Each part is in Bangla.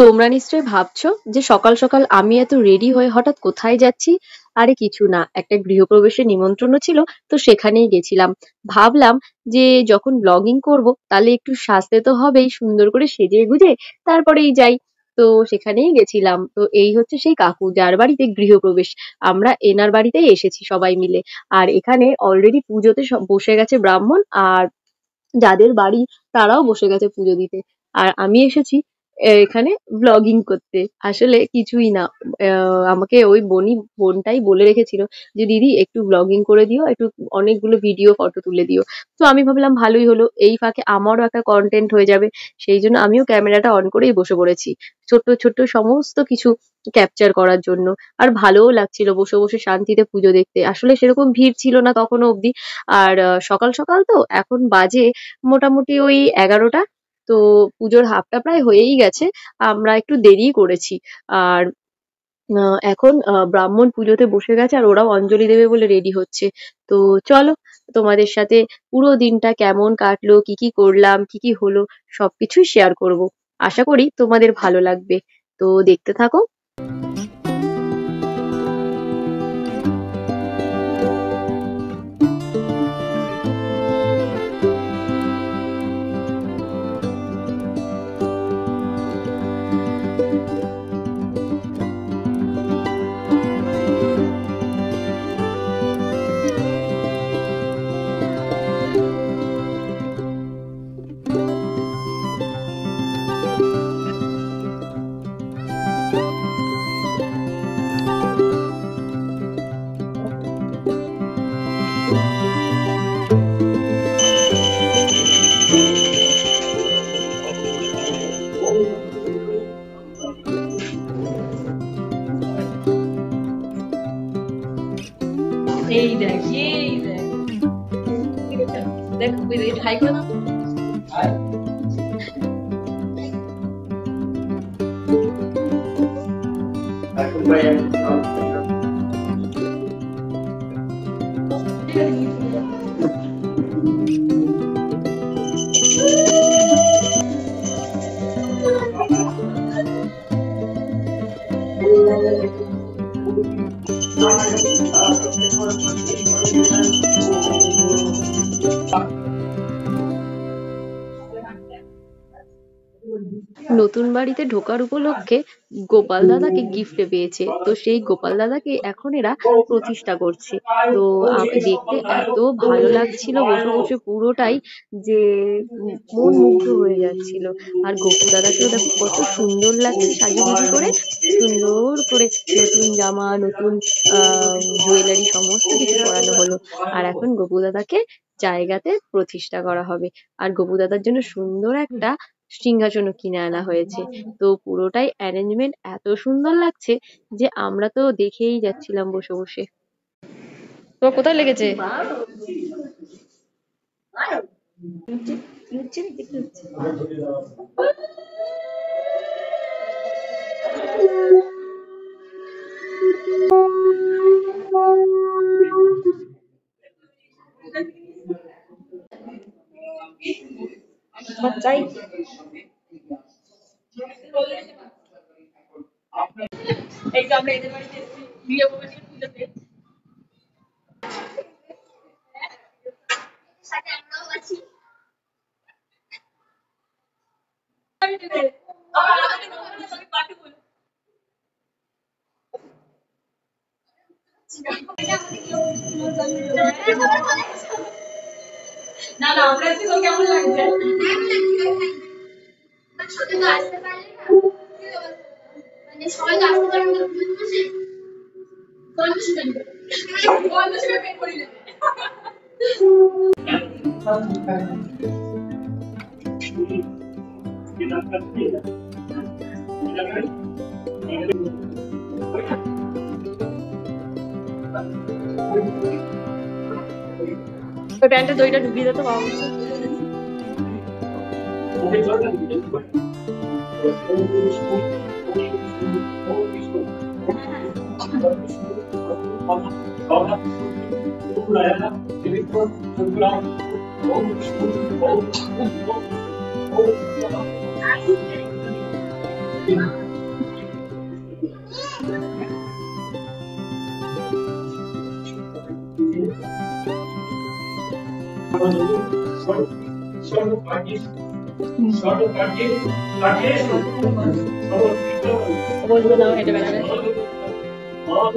তোমরা নিশ্চয়ই ভাবছো যে সকাল সকাল আমি এত রেডি হয়ে হঠাৎ কোথায় যাচ্ছি। আরে কিছু না, একটা গৃহপ্রবেশের নিমন্ত্রণ ছিল, তো সেখানেই গেছিলাম। ভাবলাম যে যখন ব্লগিং করব তাহলে একটু সাজতে তো হবেই, সুন্দর করে সেজে গুজে তারপরেই যাই। তো সেখানেই গেছিলাম। তো এই হচ্ছে সেই কাকু যার বাড়িতে গৃহপ্রবেশ। আমরা এনার বাড়িতেই এসেছি সবাই মিলে। আর এখানে অলরেডি পুজোতে সব বসে গেছে ব্রাহ্মণ, আর যাদের বাড়ি তারাও বসে গেছে পুজো দিতে। আর আমি এসেছি এখানে ব্লগিং করতে। আসলে কিছুই না, আমাকে ওই বোনটাই বলে রেখেছিল যে দিদি একটু ব্লগিং করে দিও, একটু অনেকগুলো ভিডিও ফটো তুলে দিও। তো আমি ভাবলাম ভালোই হলো, এই ফাঁকে আমারও একটা কন্টেন্ট হয়ে যাবে। সেই জন্য আমিও ক্যামেরাটা অন করেই বসে পড়েছি, ছোট্ট ছোট্ট সমস্ত কিছু ক্যাপচার করার জন্য। আর ভালোও লাগছিল বসে বসে শান্তিতে পুজো দেখতে। আসলে সেরকম ভিড় ছিল না তখনো অব্দি। আর সকাল সকাল তো এখন বাজে মোটামুটি ওই 11টা। তো পুজোর হাফটা প্রায় হয়েই গেছে, আমরা একটু দেরিই করেছি। আর এখন ব্রাহ্মণ পুজোতে বসে গেছে আর ওরাও অঞ্জলি দেবে বলে রেডি হচ্ছে। তো চলো, তোমাদের সাথে পুরো দিনটা কেমন কাটলো, কি কি করলাম, কি কি হলো, সবকিছুই শেয়ার করব। আশা করি তোমাদের ভালো লাগবে। তো দেখতে থাকো। এই দেখ, এই দেখ, দেখ ওই একটু হাই করে দাও। নতুন বাড়িতে ঢোকার উপলক্ষে গোপাল দাদাকে গিফটে পেয়েছে, তো সেই গোপাল দাদাকে এখন এরা প্রতিষ্ঠা করছে। তো দেখতে এত ভালো লাগছিল বসে বসে পুরোটাই, যে মন মুগ্ধ হয়ে যাচ্ছিল। আর গোপু দাদাকেও দেখো কত সুন্দর লাগছে সাজুগুজু করে, সুন্দর করে নতুন জামা, নতুন জুয়েলারি সমস্ত কিছু পরানো হলো। আর এখন গোপু দাদাকে জায়গাতে প্রতিষ্ঠা করা হবে। আর গোপু দাদার জন্য সুন্দর একটা সিংহাসনও কিনে আনা হয়েছে। তো পুরোটাই অ্যারেঞ্জমেন্ট এত সুন্দর লাগছে যে আমরা তো দেখেই যাচ্ছিলাম বসে বসে। তোমার কোথায় লেগেছে? চাই এই তো আমরা এদের বাড়িতে গৃহপ্রবেশ পুজোতে সাথে আমরাও আছি। না না, আমরা তো কেমন লাগছে? সত্যি তো আসতে পারলে না, মানে সবাই তো আসতে পারবে না পুজো বসে। গল্প শুনবে, গল্প শুনে পেট ভরে যাবে। ওই প্যান্টের দইটা ঢুকিয়ে দিতে পারবো। বলবো না হেঁটে বেড়াবে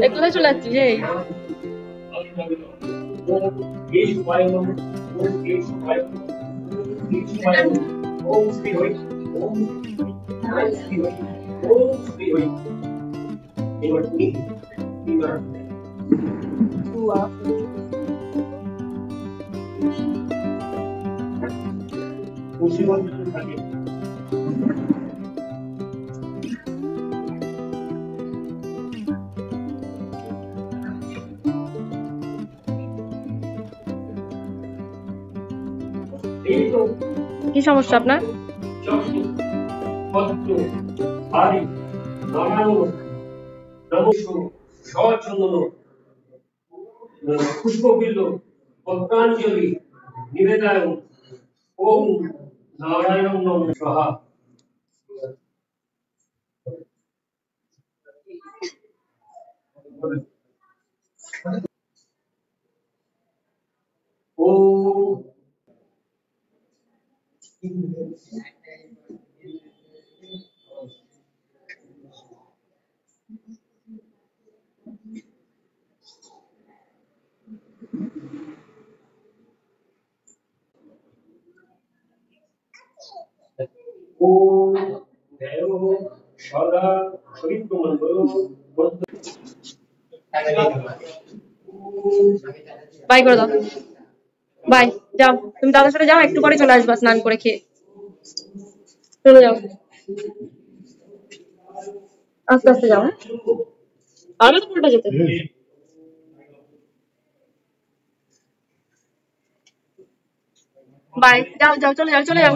কোথায় চলে যাচ্ছি যে কি সমস্যা আপনার? পুষ্পবিল্ল পত্রাঞ্জলি নিবেদন ওম নারায়ণ নম স্বাহা। বাই করে দাও বাই যাও তুমি দাদার সাথে যাও একটু পরে চলে আসবা স্নান করে খেয়ে চলে যাও আস্তে আস্তে যাও আরো তো উল্টা যেতে বাই যাও যাও চলে যাও চলে যাও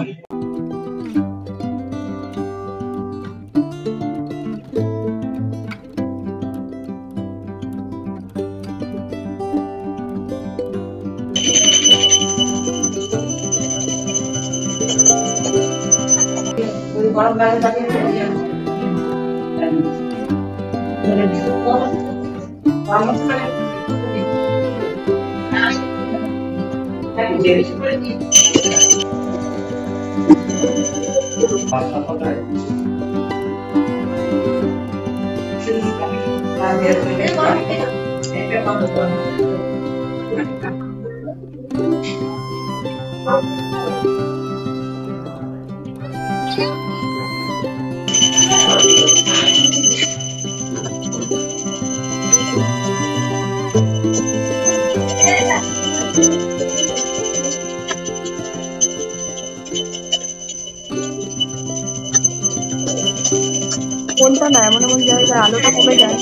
কোনটা না এমন এমন জায়গায় আলোটা কমে যায়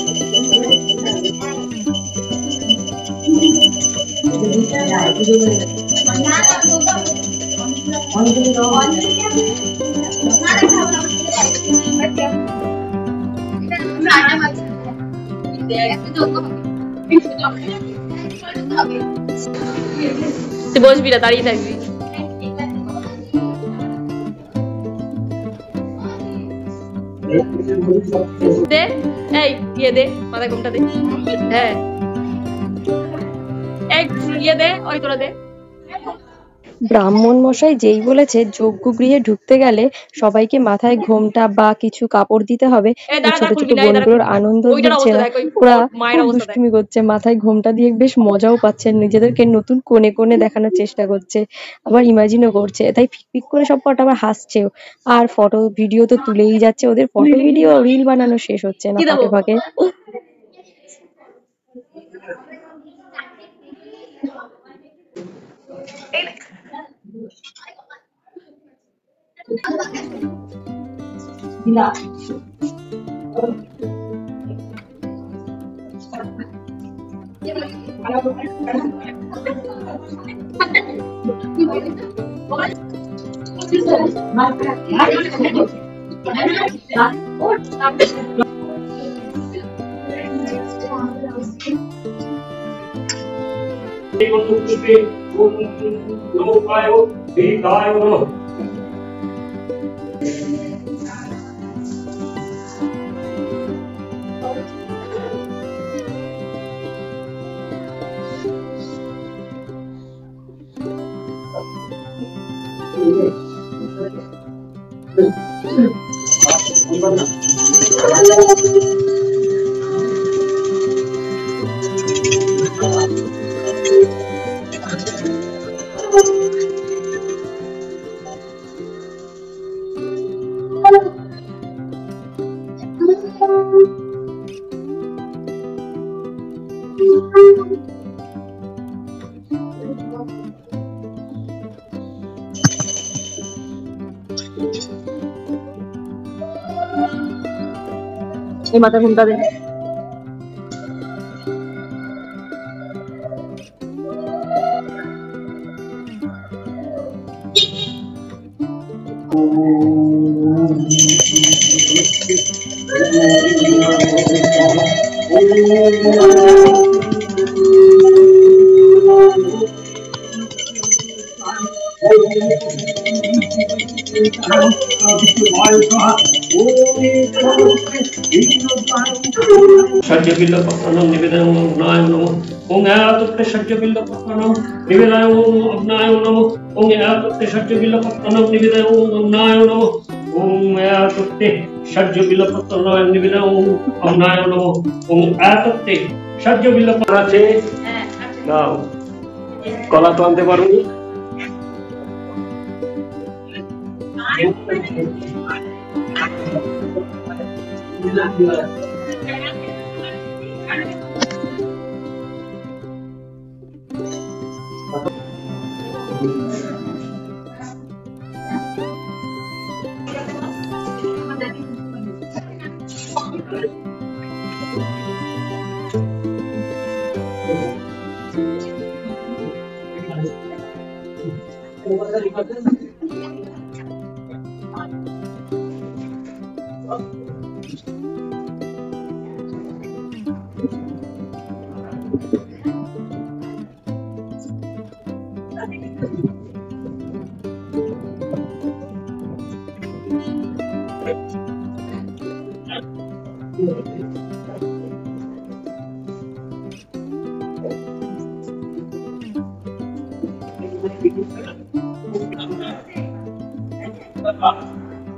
তুই বসবি না দাঁড়িয়ে থাকবি দে এই ইয়ে দে মাথায় ঘুমটা দে হ্যাঁ এক ইয়ে দে ওই তোরা দে ব্রাহ্মণ মশাই যেই বলেছে যজ্ঞ গৃহে ঢুকতে গেলে সবাইকে মাথায় ঘোমটা বা কিছু কাপড় দিতে হবে ছোট ছোট বোনগুলোর আনন্দ দিচ্ছে ওরা খুব দুষ্টুমি করছে মাথায় ঘোমটা দিয়ে বেশ মজাও পাচ্ছে নিজেদেরকে নতুন কোণে কোণে দেখানোর চেষ্টা করছে আবার ইমাজিনও করছে তাই ফিকফিক করে সব কটা আবার হাসছেও আর ফটো ভিডিও তো তুলেই যাচ্ছে ওদের ফটো ভিডিও রিল বানানো শেষ হচ্ছে না ফাঁকে ফাঁকে এই মাথা ঘুমটা দে। षड्यबिल्लपत्तनं निवेदनं अग्नाय नमः। ओं आतुप्ते षड्यबिल्लपत्तनं निवेदनं अग्नाय नमः। ओं आतुप्ते षड्यबिल्लपत्तनं निवेदनं अग्नाय नमः। ओं आतुप्ते षड्यबिल्लपत्तनं निवेदनं अग्नाय नमः। ओं आतुप्ते षड्यबिल्लपत्तन আছে নাও কলা তো আনতে পারোনি।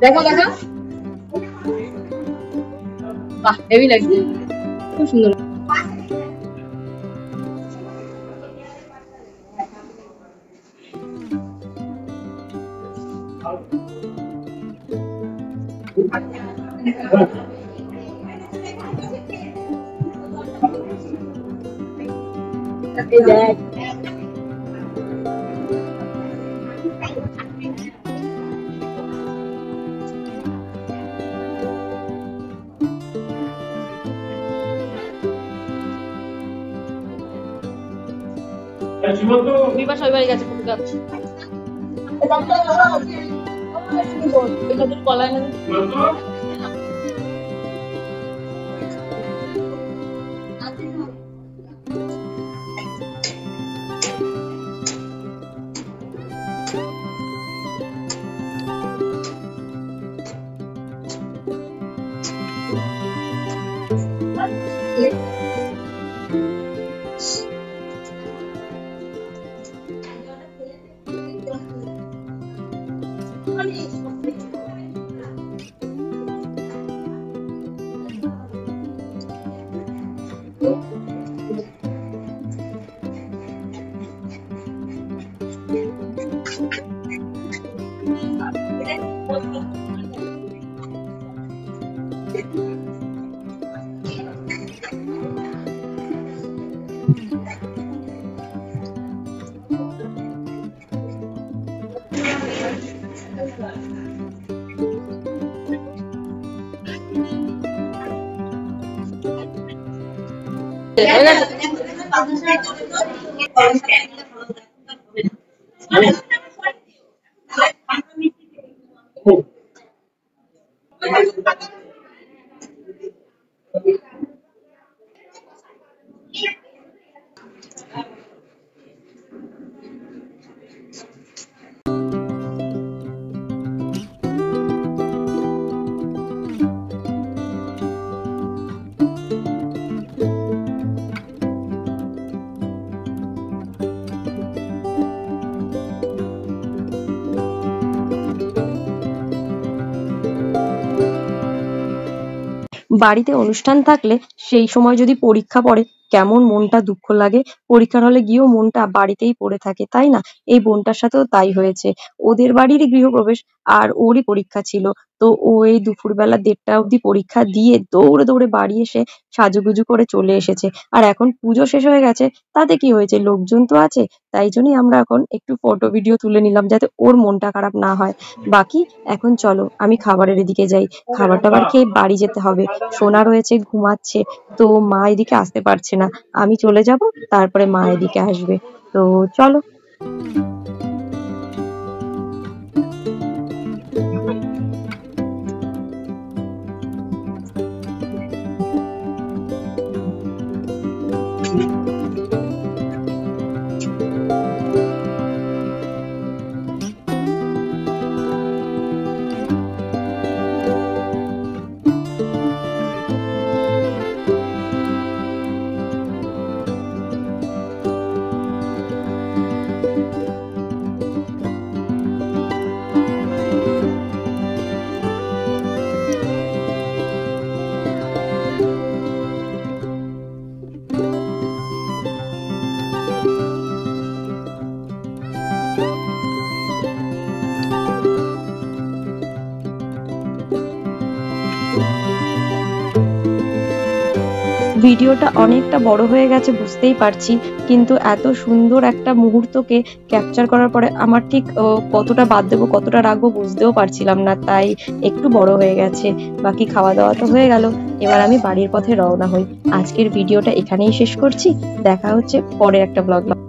দেখো দেখো, বাহ হেভি লাগছে, খুব সুন্দর। বিপাশা ওই বাড়ি গেছে ফুল গাছ। কলা এনে বাড়িতে অনুষ্ঠান থাকলে সেই সময় যদি পরীক্ষা পড়ে কেমন মনটা দুঃখ লাগে। পরীক্ষার হলে গিয়েও মনটা বাড়িতেই পড়ে থাকে, তাই না? এই বোনটার সাথেও তাই হয়েছে। ওদের বাড়িরই গৃহপ্রবেশ আর ওরই পরীক্ষা ছিল। তো ও এই দুপুরবেলা ১:৩০ অবধি পরীক্ষা দিয়ে দৌড়ে দৌড়ে বাড়ি এসে সাজুগুজু করে চলে এসেছে। আর এখন পুজো শেষ হয়ে গেছে, তাতে কি হয়েছে, লোকজন তো আছে। তাই জন্যই আমরা এখন একটু ফটো ভিডিও তুলে নিলাম যাতে ওর মনটা খারাপ না হয়। বাকি এখন চলো আমি খাবারের এদিকে যাই। খাবার টাবার খেয়ে বাড়ি যেতে হবে। সোনা রয়েছে, ঘুমাচ্ছে। তো মা এদিকে আসতে পারছে না। আমি চলে যাব, তারপরে মা এদিকে আসবে। তো চলো। ভিডিওটা অনেকটা বড় হয়ে গেছে বুঝতেই পারছি, কিন্তু এত সুন্দর একটা মুহূর্তকে ক্যাপচার করার পরে আমার ঠিক কতটা বাদ দেবো কতটা রাখবো বুঝতেও পারছিলাম না, তাই একটু বড় হয়ে গেছে। বাকি খাওয়া দাওয়া তো হয়ে গেল, এবার আমি বাড়ির পথে রওনা হই। আজকের ভিডিওটা এখানেই শেষ করছি। দেখা হচ্ছে পরের একটা ব্লগে।